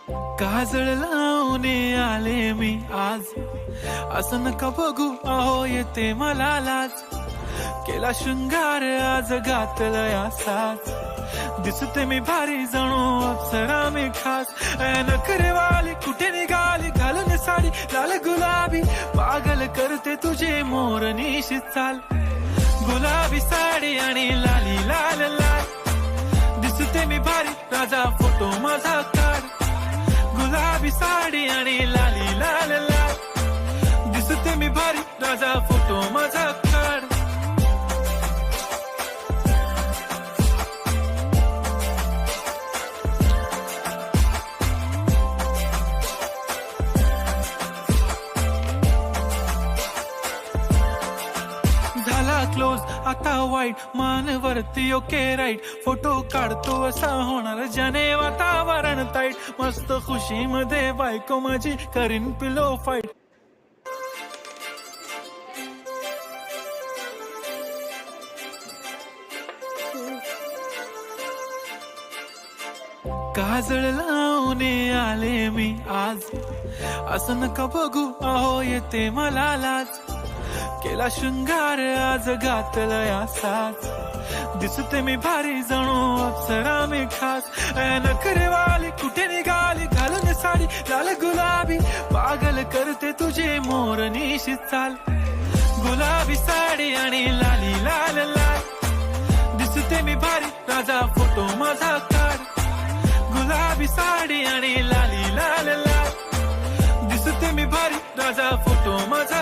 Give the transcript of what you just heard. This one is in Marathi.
काजळ लावून आले मी आज, असं नका बघू अहो येते मला लाज. केला शृंगार आज घातलाय असाच, दिसते मी भारी जणू अप्सरा मी खास. नखरेवाली कुठे निघाली घालून साडी लाल गुलाबी, पागल करते तुझे मोरनीशी चाल. गुलाबी साडी आणि लाली लाल लाल, दिसते मी भारी राजा फोटो माझा काढ. गुलाबी साडी आणि लाली लाल लाल, दिसते मी भारी राजा फोटो माझा काढ. झाला क्लोज आता वाईट, मानवरती ओके राईट. फोटो काढतो असा होणार ज्याने वातावरण ताईट. मस्त खुशी मध्ये बायको माझी करीन पिलो फाईट. काजळ लावून आले मी आज, असं नका बघू अहो येते मला लाज. केला शृंगार आज घातलाय असाच, दिसते मी भारी जणू अप्सरा मी खास. नखरेवाली कुठे निघाली घालून साडी लाल गुलाबी, पागल करते तुझे मोरनीशी चाल. गुलाबी साडी आणि लाली लाल लाल, दिसते मी भारी राजा फोटो माझा काढ. गुलाबी साडी आणि लाली लाल लाल, दिसते मी भारी राजा फोटो माझा.